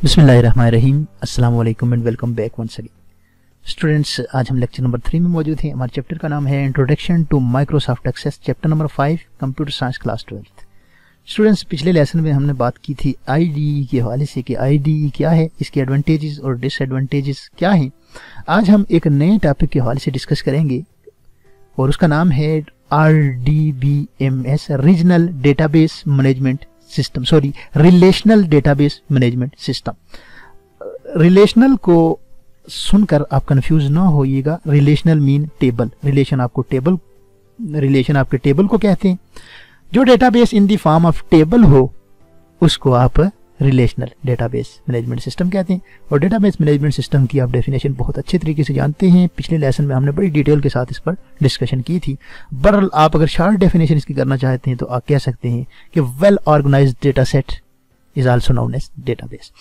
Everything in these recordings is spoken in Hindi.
बिस्मिल्लाहिर्रहमानिर्रहीम, अस्सलाम वालेकुम and welcome back once again. Students, आज हम लेक्चर नंबर 3 में मौजूद हैं। हमारे चैप्टर का नाम है introduction to Microsoft Access, chapter number 5, computer science class 12। Students, पिछले लेसन में हमने बात की थी आईडीई के हवाले से कि आईडीई क्या है, इसके एडवांटेजेस और डिसएडवांटेजेस क्या हैं। आज हम एक नए टॉपिक के हवाले से डिस्कस करेंगे और उसका नाम है RDBMS, regional database management system, relational database management system. Relational को सुनकर आप कंफ्यूज ना होइएगा। रिलेशनल मीन टेबल, रिलेशन आपके टेबल को कहते हैं। जो database in the form of table हो उसको आप रिलेशनल डेटाबेस मैनेजमेंट सिस्टम कहते हैं। और डेटाबेस मैनेजमेंट सिस्टम की आप डेफिनेशन बहुत अच्छे तरीके से जानते हैं। पिछले लेसन में हमने बड़ी डिटेल के साथ इस पर डिस्कशन की थी। बहरहाल आप अगर शॉर्ट डेफिनेशन इसकी करना चाहते हैं तो आप कह सकते हैं कि well organised data set is also known as database.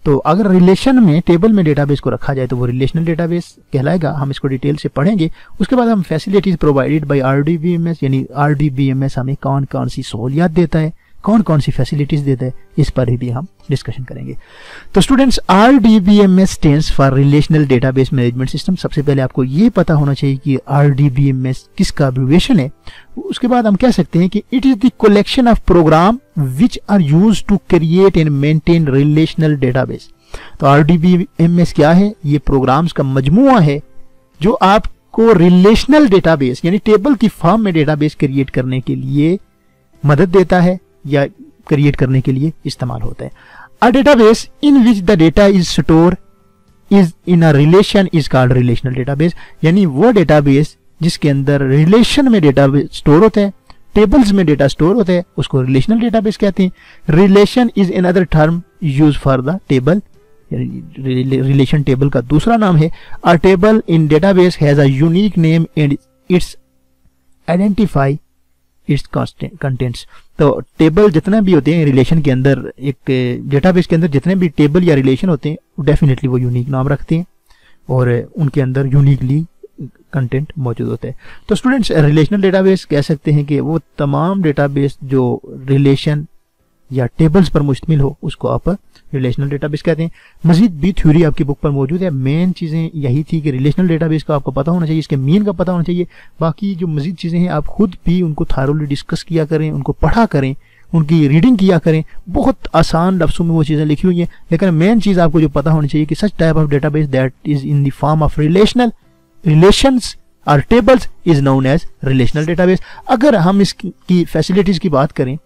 तो अगर रिलेशन में टेबल में डेटाबेस को रखा जाए तो वो रिलेशनल डेटाबेस कहलाएगा। हम इसको डिटेल से पढ़ेंगे। उसके बाद हम फैसिलिटीज प्रोवाइडेड बाय RDBMS, यानी RDBMS हमें कौन कौन सी सहूलियात देता है, कौन कौन सी फैसिलिटीज देता है, इस पर भी हम डिस्कशन करेंगे। तो students, RDBMS stands for relational database management system. सबसे पहले आपको ये पता होना चाहिए कि RDBMS किसका एब्रिविएशन है। उसके बाद हम कह सकते हैं कि it is the collection of program which are used to create and maintain relational database. तो RDBMS क्या है? ये प्रोग्राम्स का मजमूआ है जो आपको रिलेशनल डेटाबेस यानी टेबल की फॉर्म में डेटाबेस क्रिएट करने के लिए मदद देता है या क्रिएट करने के लिए इस्तेमाल होता है। A database in which the data is store is in a relation is called relational database. यानी वो डेटाबेस जिसके अंदर रिलेशन में डेटा स्टोर होता है, टेबल्स में डेटा स्टोर होता है, उसको रिलेशनल डेटाबेस कहते हैं। Relation is another term use for the table. Relation table का दूसरा नाम है। अ table in database has a unique name and it's identify it's contents. तो टेबल जितना भी होते हैं रिलेशन के अंदर, एक डेटाबेस के अंदर जितने भी टेबल या रिलेशन होते हैं डेफिनेटली वो यूनिक नाम रखते हैं और उनके अंदर यूनिकली कंटेंट मौजूद होता है। तो स्टूडेंट्स, रिलेशनल डेटाबेस कह सकते हैं कि वो तमाम डेटाबेस जो रिलेशन या टेबल्स पर मुश्तमिल हो उसको आप रिलेशनल डेटाबेस कहते हैं। मजीद भी थ्योरी आपकी बुक पर मौजूद है। मेन चीज़ें यही थी कि रिलेशनल डेटाबेस का आपको पता होना चाहिए, इसके मीन का पता होना चाहिए। बाकी जो मजीद चीज़ें हैं आप खुद भी उनको थारोली डिस्कस किया करें, उनको पढ़ा करें, उनकी रीडिंग किया करें। बहुत आसान लफ्ज़ों में वो चीज़ें लिखी हुई हैं, लेकिन मेन चीज़ आपको जो पता होनी चाहिए कि such type of database that is in the form of relations और tables is known as relational database. अगर हम इसकी फैसिलिटीज की बात करें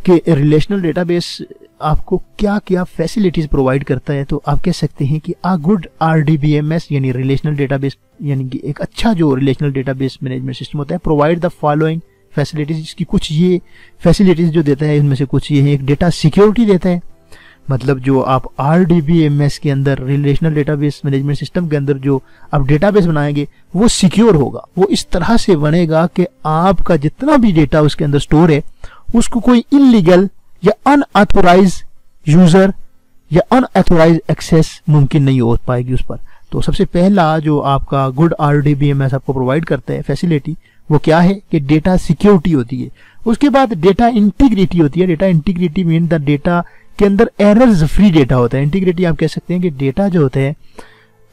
कि रिलेशनल डेटाबेस आपको क्या क्या फैसिलिटीज प्रोवाइड करता है, तो आप कह सकते हैं कि अ गुड RDBMS यानी रिलेशनल डेटाबेस यानी कि एक अच्छा जो रिलेशनल डेटाबेस मैनेजमेंट सिस्टम होता है, प्रोवाइड द फॉलोइंग फैसिलिटीज। इसकी कुछ ये फैसिलिटीज जो देता है इनमें से कुछ ये है। एक डेटा सिक्योरिटी देता है, मतलब जो आप RDBMS के अंदर रिलेशनल डेटाबेस मैनेजमेंट सिस्टम के अंदर जो आप डेटाबेस बनाएंगे वो सिक्योर होगा। वो इस तरह से बनेगा कि आपका जितना भी डेटा उसके अंदर स्टोर है उसको कोई इलीगल या अनऑथोराइज यूजर या अनऑथोराइज एक्सेस मुमकिन नहीं हो पाएगी उस पर। तो सबसे पहला जो आपका गुड RDBMS आपको प्रोवाइड करता है फैसिलिटी, वो क्या है कि डेटा सिक्योरिटी होती है। उसके बाद डेटा इंटीग्रिटी होती है। Data integrity mean the data के अंदर एरर्स फ्री डेटा होता है। इंटीग्रिटी आप कह सकते हैं कि डेटा जो होता है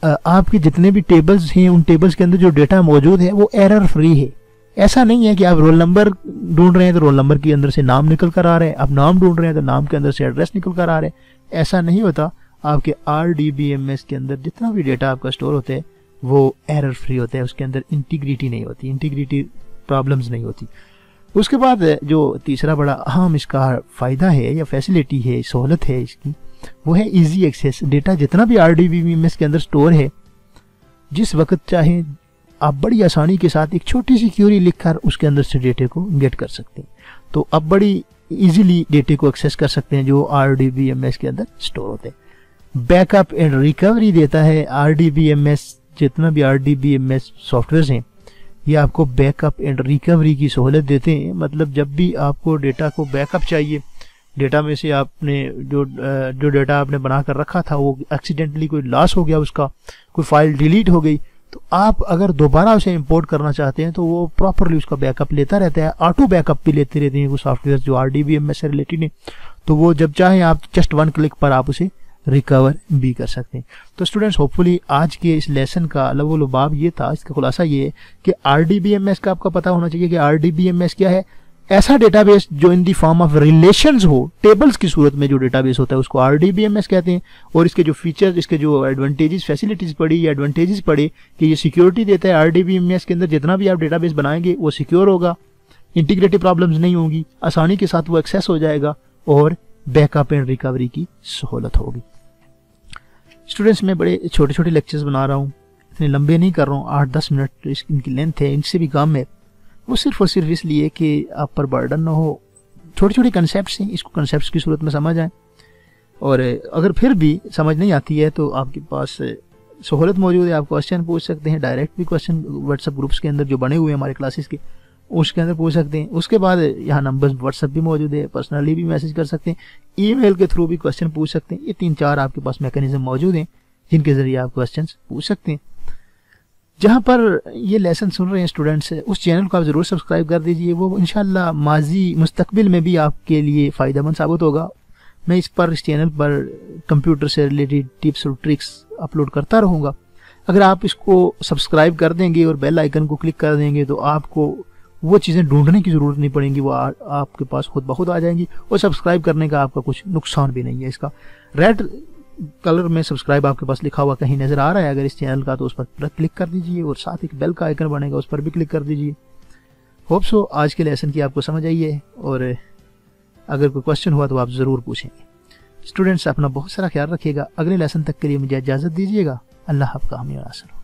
आपके जितने भी टेबल्स हैं उन टेबल्स के अंदर जो डेटा मौजूद है वो एरर फ्री है। ऐसा नहीं है कि आप रोल नंबर ढूंढ रहे हैं तो रोल नंबर के अंदर से नाम निकल कर आ रहे हैं, आप नाम ढूंढ रहे हैं तो नाम के अंदर से एड्रेस निकल कर आ रहे हैं। ऐसा नहीं होता। आपके RDBMS के अंदर जितना भी डेटा आपका स्टोर होता है वो एरर फ्री होता है, उसके अंदर इंटीग्रिटी नहीं होती, इंटीग्रिटी प्रॉब्लम्स नहीं होती। उसके बाद जो तीसरा बड़ा अहम इसका फ़ायदा है या फैसिलिटी है, सहूलत है इसकी, वो है इजी एक्सेस। डेटा जितना भी RDBMS के अंदर स्टोर है, जिस वक्त चाहे आप बड़ी आसानी के साथ एक छोटी सी क्यूरी लिखकर उसके अंदर से डेटे को गेट कर सकते हैं। तो आप बड़ी इजीली डेटे को एक्सेस कर सकते हैं जो RDBMS के अंदर स्टोर होते हैं। बैकअप एंड रिकवरी देता है RDBMS। जितना भी RDBMS सॉफ्टवेयर हैं ये आपको बैकअप एंड रिकवरी की सहूलत देते हैं। मतलब जब भी आपको डेटा को बैकअप चाहिए, डेटा में से आपने जो डेटा आपने बना कर रखा था वो एक्सीडेंटली कोई लॉस हो गया, उसका कोई फाइल डिलीट हो गई, तो आप अगर दोबारा उसे इंपोर्ट करना चाहते हैं तो वो प्रॉपरली उसका बैकअप लेता रहता है, ऑटो बैकअप भी लेते रहते हैं वो सॉफ्टवेयर जो RDBMS से रिलेटेड है। तो वो जब चाहें आप जस्ट 1 क्लिक पर आप उसे रिकवर भी कर सकते हैं। तो स्टूडेंट्स, होपफुली आज के इस लेसन का लुबाब ये था, इसका खुलासा ये है कि RDBMS का आपका पता होना चाहिए कि RDBMS क्या है। ऐसा डेटाबेस जो इन दी फॉर्म ऑफ रिलेशंस हो, टेबल्स की सूरत में जो डेटाबेस होता है उसको RDBMS कहते हैं। और इसके जो फीचर्स, इसके जो एडवांटेजेस, फैसिलिटीज पढ़ी या एडवांटेजेस पढ़े कि ये सिक्योरिटी देता है। RDBMS के अंदर जितना भी आप डेटाबेस बनाएंगे वो सिक्योर होगा, इंटीग्रिटी प्रॉब्लम्स नहीं होंगी, आसानी के साथ वो एक्सेस हो जाएगा और बैकअप एंड रिकवरी की सहूलत होगी। स्टूडेंट्स, मैं बड़े छोटे छोटे लेक्चर्स बना रहा हूँ, इतने लंबे नहीं कर रहा हूँ, 8-10 मिनट इनकी लेंथ है, इनसे भी कम है। वो सिर्फ और सिर्फ इसलिए कि आप पर बर्डन ना हो। छोटे छोटे कंसेप्ट्स हैं, इसको कंसेप्ट्स की सूरत में समझ आए। और अगर फिर भी समझ नहीं आती है तो आपके पास सहूलत मौजूद है, आप क्वेश्चन पूछ सकते हैं, डायरेक्ट भी क्वेश्चन व्हाट्सएप ग्रुप्स के अंदर जो बने हुए हैं हमारे क्लासेस के, उसके अंदर पूछ सकते हैं। उसके बाद यहाँ नंबर्स व्हाट्सएप भी मौजूद है, पर्सनली भी मैसेज कर सकते हैं, ईमेल के थ्रू भी क्वेश्चन पूछ सकते हैं। ये 3-4 आपके पास मैकेनिज्म मौजूद हैं जिनके जरिए आप क्वेश्चन पूछ सकते हैं। जहाँ पर ये लेसन सुन रहे हैं स्टूडेंट्स, उस चैनल को आप ज़रूर सब्सक्राइब कर दीजिए। वो इंशाल्लाह माजी मुस्तकबिल में भी आपके लिए फ़ायदेमंद साबित होगा। मैं इस चैनल पर कंप्यूटर से रिलेटेड टिप्स और ट्रिक्स अपलोड करता रहूँगा। अगर आप इसको सब्सक्राइब कर देंगे और बेल आइकन को क्लिक कर देंगे तो आपको वो चीज़ें ढूंढने की ज़रूरत नहीं पड़ेंगी, वो आपके पास खुद ब खुद आ जाएंगी। और सब्सक्राइब करने का आपका कुछ नुकसान भी नहीं है। इसका रेड कलर में सब्सक्राइब आपके पास लिखा हुआ कहीं नज़र आ रहा है अगर इस चैनल का, तो उस पर क्लिक कर दीजिए और साथ एक बेल का आइकन बनेगा उस पर भी क्लिक कर दीजिए। होप सो आज के लेसन की आपको समझ आई है, और अगर कोई क्वेश्चन हुआ तो आप ज़रूर पूछेंगे। स्टूडेंट्स, अपना बहुत सारा ख्याल रखिएगा। अगले लेसन तक के लिए मुझे इजाज़त दीजिएगा। अल्लाह आपका हामी और आसन हो।